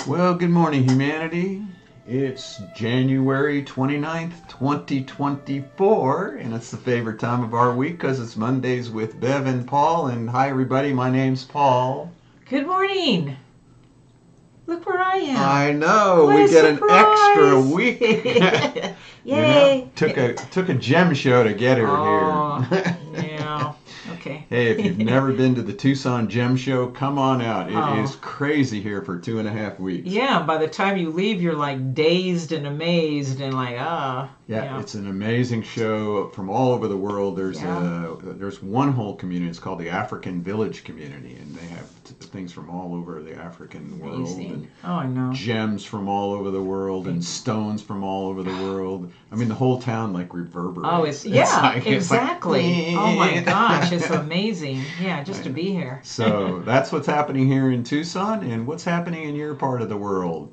Well, good morning, humanity. It's January 29th, 2024, and it's the favorite time of our week because it's Mondays with Bev and Paul. And hi, everybody, my name's Paul. Good morning. Look where I am. I know, What we a get surprise. an extra week. Yay. Took a gem show to get her here. Yeah. Okay. Hey, if you've never been to the Tucson Gem Show, come on out. It is Oh. crazy here for 2.5 weeks. Yeah, by the time you leave, you're like dazed and amazed and like, Yeah, it's an amazing show from all over the world. There's Yeah. there's one whole community. It's called the African Village Community, and they have things from all over the African world, Amazing. and Oh, I know. gems from all over the world, and stones from all over the world. I mean, the whole town like reverberates. Oh, it's exactly. Like, oh my gosh, it's amazing. Yeah, just to be here. So that's what's happening here in Tucson, and what's happening in your part of the world.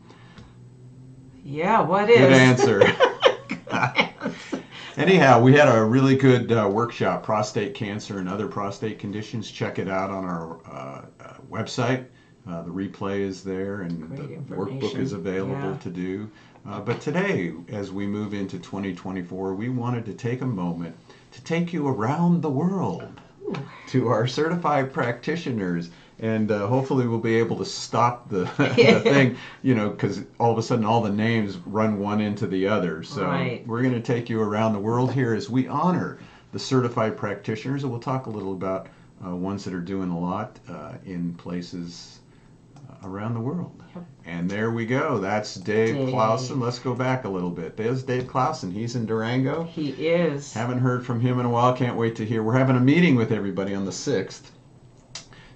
Yeah, what is? Good answer. Anyhow, we had a really good workshop, prostate cancer and other prostate conditions. Check it out on our website. The replay is there, and Great the information. workbook is available Yeah. to do. But today, as we move into 2024, we wanted to take a moment to take you around the world to our certified practitioners. And hopefully we'll be able to stop the thing, because all of a sudden all the names run one into the other. So Right. we're going to take you around the world here as we honor the certified practitioners. And we'll talk a little about ones that are doing a lot in places around the world. Yep. And there we go. That's Dave Clausen. Let's go back a little bit. There's Dave Clausen. He's in Durango. He is. Haven't heard from him in a while. Can't wait to hear. We're having a meeting with everybody on the 6th.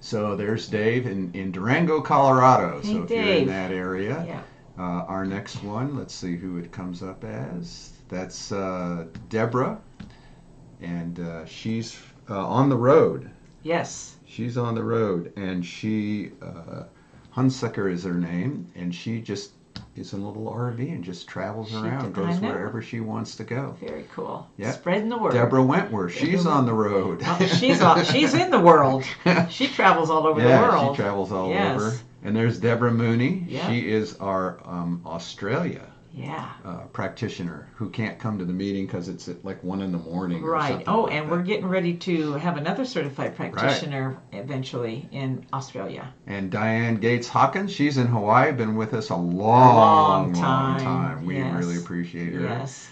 So there's Dave in Durango, Colorado. Hey, so if you're in Dave. that area, Yeah. our next one, let's see who it comes up as. That's Deborah, and she's on the road. Yes. She's on the road, and she, Hunsucker is her name, and she just is in a little RV and just travels around, goes wherever she wants to go. Very cool. Yep. Spreading the word. Deborah Wentworth, she's on the road. She's in the world. She travels all over the world. Yeah, she travels all Yes. over. And there's Deborah Mooney. Yeah. She is our Australia Yeah. practitioner who can't come to the meeting because it's at like 1 in the morning. Or Right. something Oh, like and that. we're getting ready to have another certified practitioner eventually in Australia. And Diane Gates Hawkins, she's in Hawaii, been with us a long time. We Yes. really appreciate her. Yes.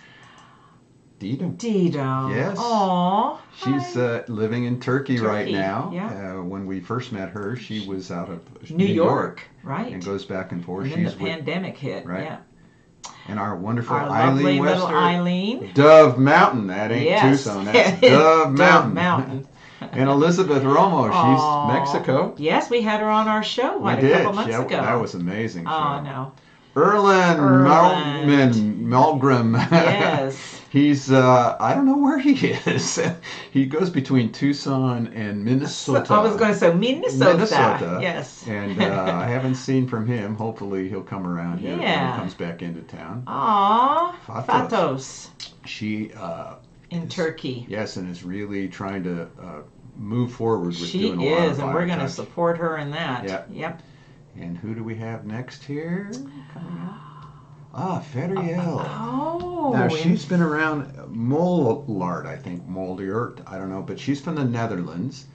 Dido. Dido. Yes. Aw. She's living in Turkey right Turkey, now. yeah. When we first met her, she was out of New York. Right. and goes back and forth. And then She's the pandemic hit. right. Yeah. And our wonderful Our Eileen lovely Webster. little Eileen. Dove Mountain. That ain't Yes. Tucson. That's Dove Mountain. Mountain. And Elizabeth Romo. Aw. She's Mexico. Yes, we had her on our show We a did. couple months Yeah, ago. that was amazing. Oh, no. Erlen Malgrim. Yes. He's, I don't know where he is. He goes between Tucson and Minnesota. I was going to say Minnesota. Yes. And I haven't seen from him. Hopefully he'll come around here when Yeah. he comes back into town. Aw. Fatos. Fatos. She, In Turkey. yes, and is really trying to move forward with She doing a lot is, of and we're going to biotouch. support her in that. Yep. Yep. And who do we have next here? Feriel. Oh. Now, she's been around Mollard, I think, Mollard, I don't know, but she's from the Netherlands.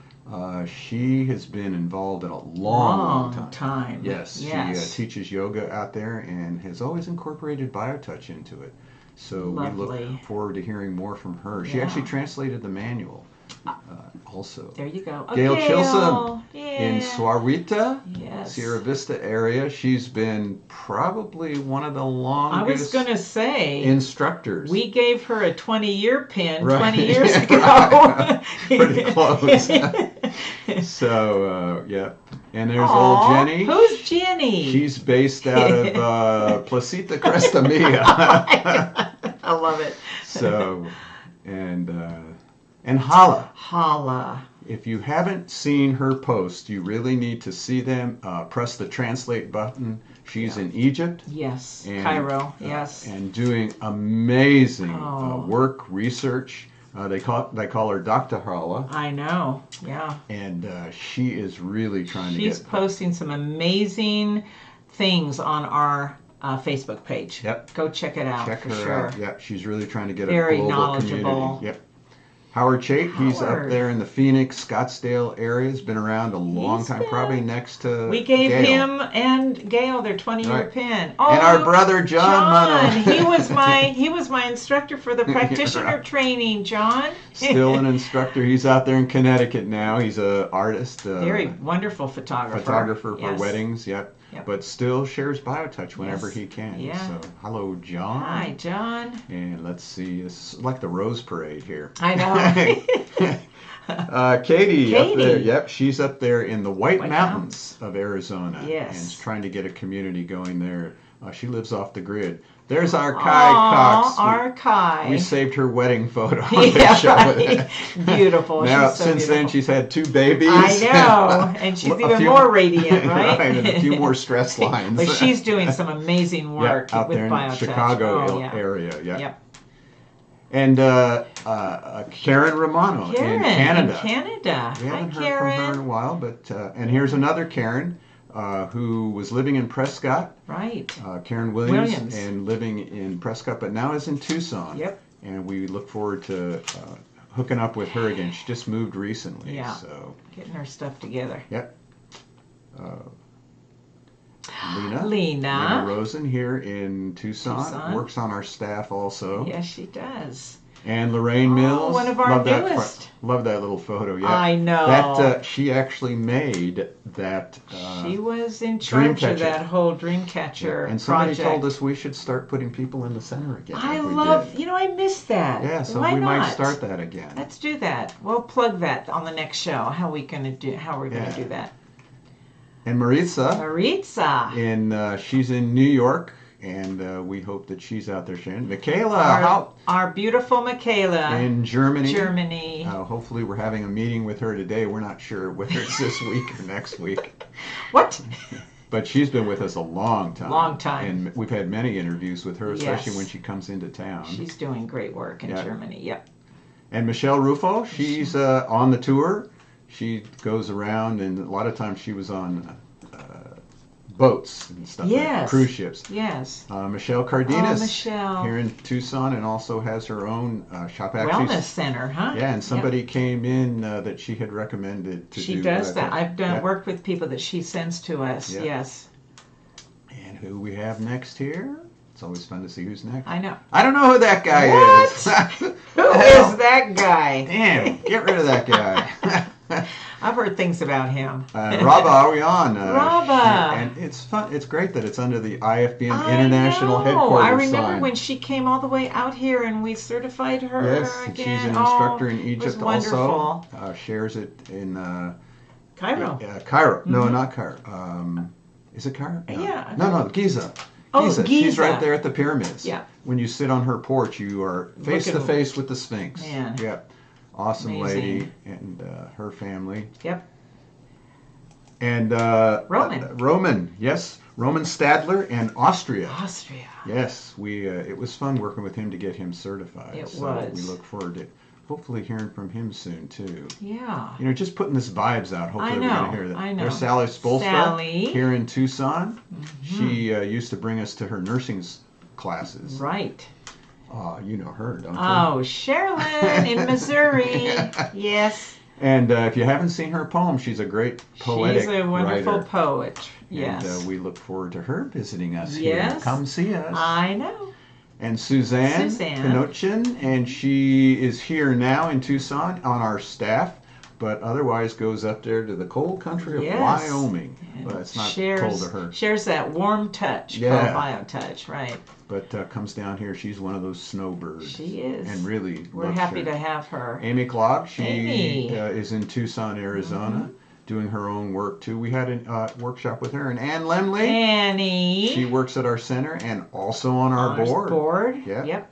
She has been involved in a long time. Yes, Yes. she teaches yoga out there and has always incorporated biotouch into it. So we Lovely. look forward to hearing more from her. She Yeah. actually translated the manual also. There you go. Oh, Gail Chilson Yeah. in Suarita, Yes. Sierra Vista area. She's been probably one of the I longest was going to say, instructors. we gave her a 20-year pin Right. 20 years ago. Pretty close. So, yeah. And there's Aw, old Jenny. Who's Jenny? She's based out of Placita Cresta Mia. I love it. So, and Hala. Hala. If you haven't seen her posts, you really need to see them. Press the translate button. She's in Egypt. Yes. And, Cairo. Yes. And doing amazing Oh. work, research. They call her Dr. Hala. I know. Yeah. And she is really trying to She's get... posting some amazing things on our Facebook page. Yep. Go check it out. Check for her sure. out. Yep, she's really trying to get Very a global knowledgeable. community. Yep. Howard Chait, he's up Howard. there in the Phoenix, Scottsdale area. He's been around a long He's time, been- probably next to We gave Gail. him and Gail their 20-year Right. pin. And our brother John Munno. he was my instructor for the practitioner Right. training, John. Still an instructor. He's out there in Connecticut now. He's an artist. Very wonderful photographer. Photographer for Yes. weddings, yep. Yep. But still shares BioTouch whenever Yes. he can. Yeah. So, hello, John. Hi, John. And let's see, it's like the Rose Parade here. I know. Katie up Katie. there. Yep, she's up there in the White White Mountains of Arizona. Yes. And is trying to get a community going there. She lives off the grid. There's our Kai Aw, Cox. our Kai. We saved her wedding photo on the Yeah, show. right. Beautiful. Now, She's so since then, beautiful. she's had 2 babies. I know, and she's A even few- more radiant, right? Right, and a few more stress lines. But she's doing some amazing Yep, work out with there in BioTouch. Chicago Oh, yeah. area. Yep. Yep. And Karen Romano Karen in Canada. In Canada. We Hi, haven't heard from Karen. her in a while, but and here's another Karen who was living in Prescott. Right. Karen Williams, Williams. and living in Prescott, but now is in Tucson. Yep. And we look forward to hooking up with her again. She just moved recently. Yeah. So, Getting her stuff together. yep. Lena Lena. Rosen here in Tucson, Tucson. works on our staff also. Yes, she does. And Lorraine Mills, one of our love that newest. love that little photo. Yeah, I know. that she actually made that. She was in charge of Dreamcatcher. that whole Dreamcatcher And somebody project. told us we should start putting people in the center again. I like we love, did. you know, I missed that. Yeah, so Why we might not? start that again. Let's do that. We'll plug that on the next show. How we're gonna do Yeah. that. And Maritza, Maritza. she's in New York, and we hope that she's out there sharing. Michaela, Our beautiful Michaela. in Germany. Germany. Hopefully, we're having a meeting with her today. We're not sure whether it's this week or next week. What? But she's been with us a long time. Long time. And we've had many interviews with her, especially Yes. when she comes into town. She's doing great work in Yeah. Germany. Yep. And Michelle Rufo, she's on the tour. She goes around, and a lot of times she was on boats and stuff, like Yes. cruise ships. Yes. Michelle Cardenas Michelle. here in Tucson, and also has her own shop. Actually, Wellness center, huh? yeah, and Yep. somebody came in that she had recommended to do. She does that. I've done yeah. worked with people that she sends to us. Yeah. Yes. And who we have next here? It's always fun to see who's next. I know. I don't know who that guy What? is. Who is that guy? Damn, get rid of that guy. I've heard things about him. Raba Ariane. Raba. And it's fun. It's great that it's under the IFBM I International know. Headquarters I remember sign. when she came all the way out here and we certified her Yes, and again. she's an Oh, instructor in it was Egypt also. wonderful. Shares it in Cairo. Cairo. No, not Cairo. Is it Cairo? No. Yeah. No, Giza. Oh, She's Giza. right there at the pyramids. Yeah. When you sit on her porch, you are face to Looking- face with the Sphinx. Man. Yeah. Awesome Amazing. lady and her family. Yep. And Roman. Roman, yes. Roman Stadler and Austria. Austria. Yes, we. It was fun working with him to get him certified. It so was. We look forward to hopefully hearing from him soon too. Yeah. You know, just putting this vibes out. Hopefully I we're going know, to hear that. I know. There's Sally Spolstra Sally. here in Tucson. She used to bring us to her nursing classes. Right. You know her, don't you? Oh, Sherilyn in Missouri. Yes. And if you haven't seen her poem, she's a great poetic She's a wonderful writer. poet. Yes. And we look forward to her visiting us Yes. here. Come see us. I know. And Suzanne Pinochin, and she is here now in Tucson on our staff, but otherwise goes up there to the cold country of Yes. Wyoming. And Well, it's not shares, cold to her, Shares that warm touch Yeah. called BioTouch, right? but comes down here. She's one of those snowbirds. She is. And really We're loves happy her. to have her. Amy Clark, she Amy. is in Tucson, Arizona, doing her own work too. We had a workshop with her. And Ann Lemley, Annie. she works at our center and also on our board. Yeah. Yep.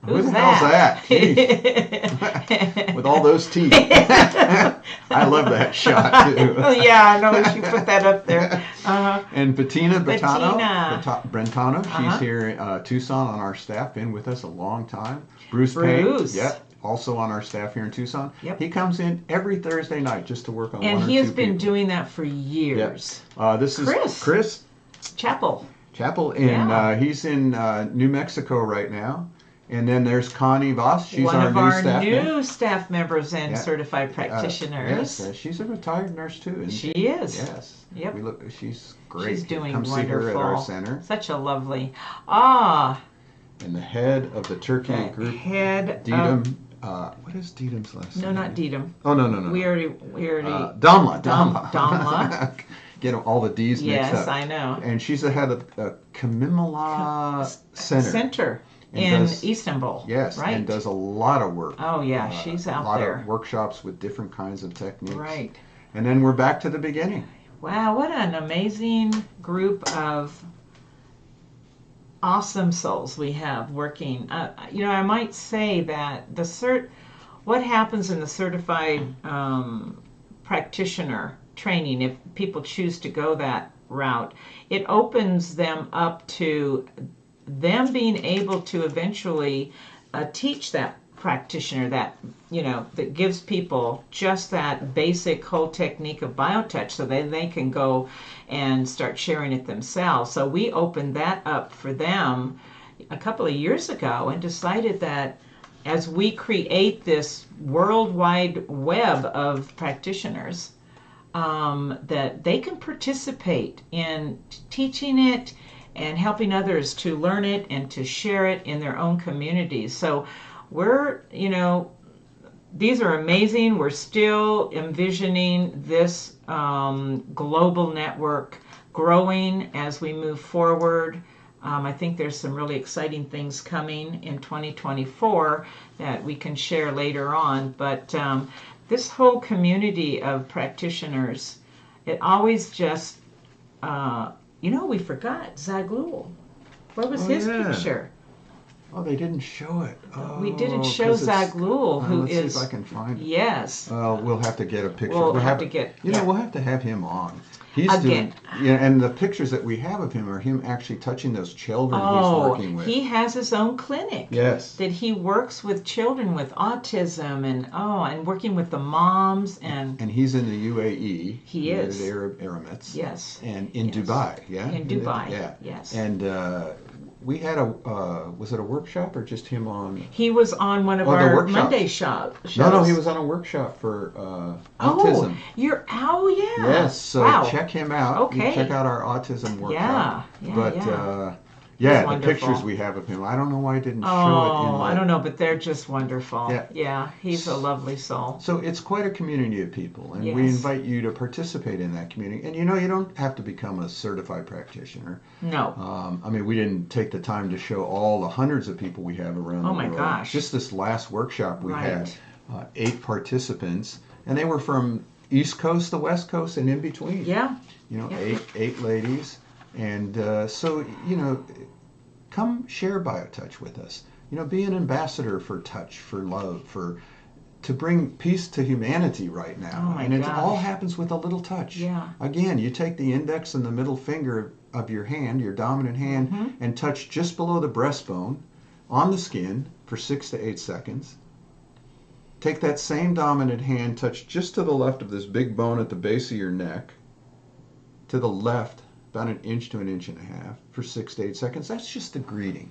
Who Who's the hell's that? Jeez. that? With all those teeth. I love that shot too. Oh, yeah, I know she put that up there. Uh-huh. And Bettina Brentano, she's Uh-huh. here Tucson on our staff, been with us a long time. Bruce Payne, Bruce. yep, also on our staff here in Tucson. Yep. He comes in every Thursday night just to work on And one or he has two been people. doing that for years. This is Chris. Chris. Chapel. Chapel in Yeah. he's in New Mexico right now. And then there's Connie Voss. She's One our of new our staff member. new staff members and Yeah. certified Yes, practitioners. she's a retired nurse too, isn't She she? is. Yes. Yep. She's great. She's doing Come wonderful. see her at our center. Such a lovely. And the head of the Turkey The group, head Dietem. What is Dietem's last name? No, not Dietem. Oh, no. We already. Damla. Damla. Get all the D's mixed up. Yes, I know. And she's the head of the Kamimala Center. In Istanbul. Yes, right. and does a lot of work. Oh yeah, she's out there. A lot there. of workshops with different kinds of techniques. Right. And then we're back to the beginning. Wow, what an amazing group of awesome souls we have working. I might say that what happens in the certified practitioner training, if people choose to go that route, it opens them up to them being able to eventually teach that practitioner that gives people just that basic whole technique of biotouch, so then they can go and start sharing it themselves. So we opened that up for them a couple of years ago and decided that as we create this worldwide web of practitioners, that they can participate in teaching it and helping others to learn it and to share it in their own communities. So these are amazing. We're still envisioning this global network growing as we move forward. I think there's some really exciting things coming in 2024 that we can share later on. But this whole community of practitioners, it always just, we forgot Zaghloul. Where was his picture? Oh, they didn't show it. Oh, we didn't show Zaghloul, who let's is. See if I can find it. Yes. We'll have to get a picture. We'll have to get. We'll have to have him on. He's Again. And the pictures that we have of him are him actually touching those children he's working with. He has his own clinic. Yes. That he works with children with autism and working with the moms and he's in the UAE. He is. The Arab Emirates. Yes. And in Dubai, yeah. In Dubai. Yeah. Yes. And we had was it a workshop or just him on? He was on one of our Monday shows. No, he was on a workshop for autism. Yeah. Yes, so check him out. Okay. Check out our autism workshop. Yeah. The pictures we have of him. I don't know why I didn't show it. I don't know, but they're just wonderful. Yeah, he's a lovely soul. So it's quite a community of people, and we invite you to participate in that community. And you don't have to become a certified practitioner. No. We didn't take the time to show all the hundreds of people we have around the world. Oh my gosh. Just this last workshop we had 8 participants, and they were from East Coast, the West Coast, and in between. Yeah. 8 ladies. And come share BioTouch with us. Be an ambassador for touch, for love, to bring peace to humanity right now. It all happens with a little touch. Yeah. Again, you take the index and the middle finger of your hand, your dominant hand, and touch just below the breastbone on the skin for 6 to 8 seconds. Take that same dominant hand, touch just to the left of this big bone at the base of your neck, to the left, about 1 inch to 1.5 inches for 6 to 8 seconds. That's just a greeting.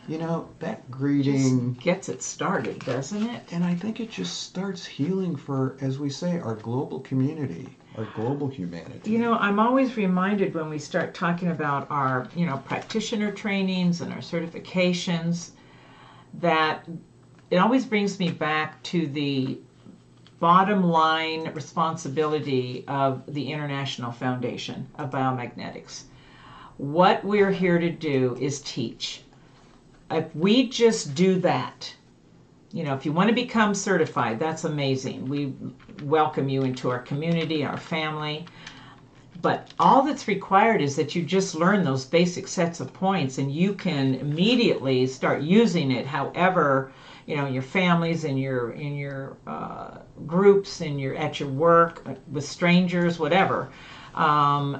That greeting just gets it started, doesn't it? And I think it just starts healing for, as we say, our global community, our global humanity. I'm always reminded when we start talking about our, practitioner trainings and our certifications, that it always brings me back to the bottom line responsibility of the International Foundation of Biomagnetics. What we're here to do is teach. If we just do that, if you want to become certified, that's amazing. We welcome you into our community, our family. But all that's required is that you just learn those basic sets of points, and you can immediately start using it however, your families, in your groups, at your work, with strangers, whatever. I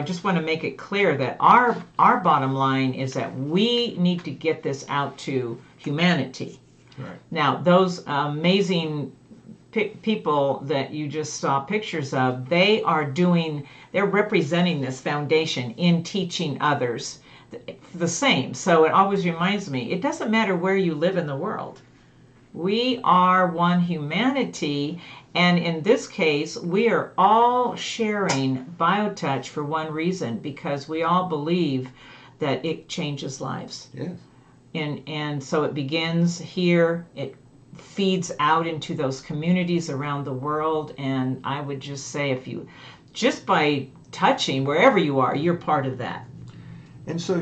just want to make it clear that our bottom line is that we need to get this out to humanity. Right. Now, those amazing people that you just saw pictures of, they're representing this foundation in teaching others the same. So it always reminds me, it doesn't matter where you live in the world. We are one humanity, and in this case, we are all sharing BioTouch for one reason, because we all believe that it changes lives. Yes. And so it begins here, it feeds out into those communities around the world, and I would just say, if you, just by touching wherever you are, you're part of that. And so,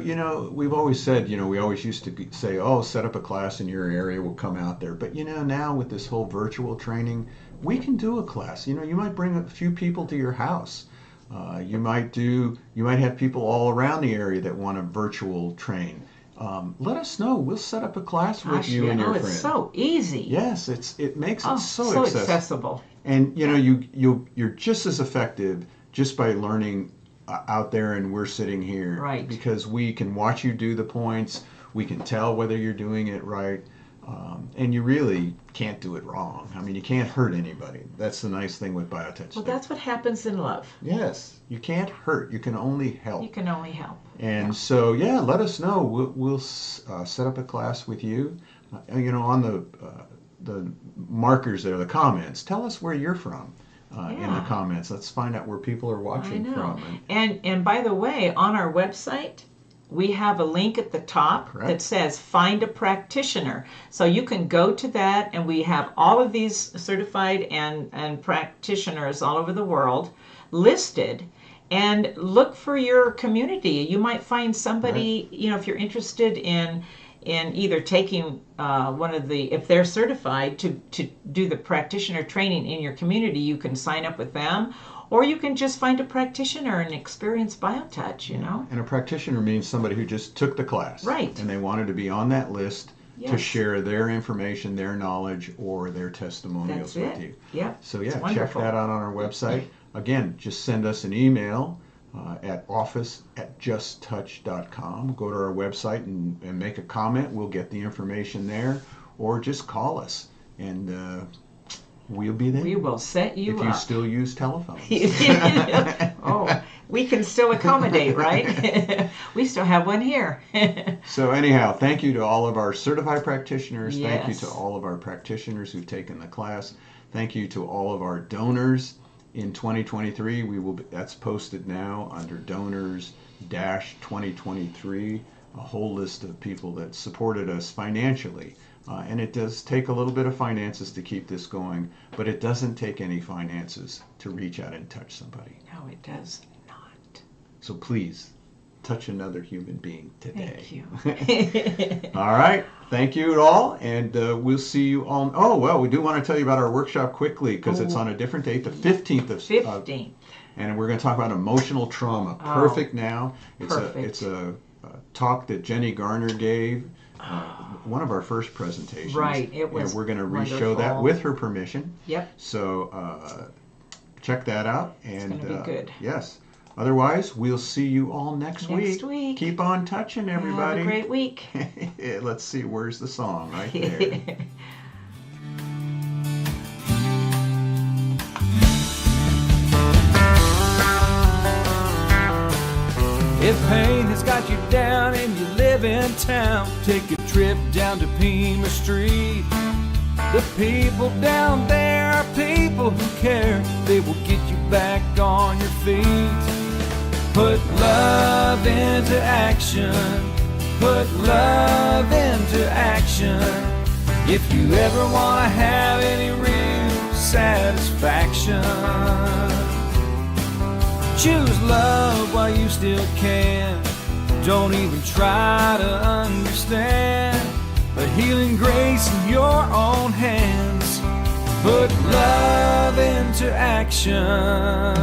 we've always said, we always used to say, oh, set up a class in your area, we'll come out there. But, now with this whole virtual training, we can do a class. You might bring a few people to your house. You might have people all around the area that want to virtual train. Let us know. We'll set up a class with you and your friend. It's so easy. Yes, it makes it so accessible. And, you're just as effective just by learning out there, and we're sitting here, right? Because we can watch you do the points, we can tell whether you're doing it right, and you really can't do it wrong. I mean, you can't hurt anybody. That's the nice thing with BioTouch. Well, that's what happens in love. Yes, you can't hurt. You can only help. You can only help. And so, let us know. We'll set up a class with you. On the markers there, the comments. Tell us where you're from. In the comments. Let's find out where people are watching from. And by the way, on our website, we have a link at the top that says Find a Practitioner. So you can go to that, and we have all of these certified and practitioners all over the world listed. And look for your community. You might find somebody, if you're interested in either taking if they're certified to do the practitioner training in your community, you can sign up with them, or you can just find a practitioner and experience BioTouch, And a practitioner means somebody who just took the class. Right. And they wanted to be on that list to share their information, their knowledge, or their testimonials with you. Yeah. So check that out on our website. Again, just send us an email at office@justtouch.com. Go to our website and make a comment. We'll get the information there, or just call us, and we'll be there. We will set you up. If you still use telephones. Oh, we can still accommodate, right? We still have one here. So anyhow, thank you to all of our certified practitioners. Yes. Thank you to all of our practitioners who've taken the class. Thank you to all of our donors. In 2023, that's posted now under donors-2023, a whole list of people that supported us financially. And it does take a little bit of finances to keep this going, but it doesn't take any finances to reach out and touch somebody. No, it does not. So please, touch another human being today. Thank you. All right. Thank you all, and we'll see you all. Oh, well, we do want to tell you about our workshop quickly, because it's on a different date, the 15th of 15th. And we're going to talk about emotional trauma. Perfect Now. It's a talk that Jenny Garner gave, one of our first presentations. Right. It was. And we're going to re-show that with her permission. Yep. So check that out. And it's going to be good. Yes. Otherwise, we'll see you all next week. Next week. Keep on touching, everybody. Have a great week. Let's see, where's the song? Right there. If pain has got you down and you live in town, take a trip down to Pima Street. The people down there are people who care. They will get you back on your feet. Put love into action. Put love into action. If you ever want to have any real satisfaction, choose love while you still can. Don't even try to understand the healing grace in your own hands. Put love into action.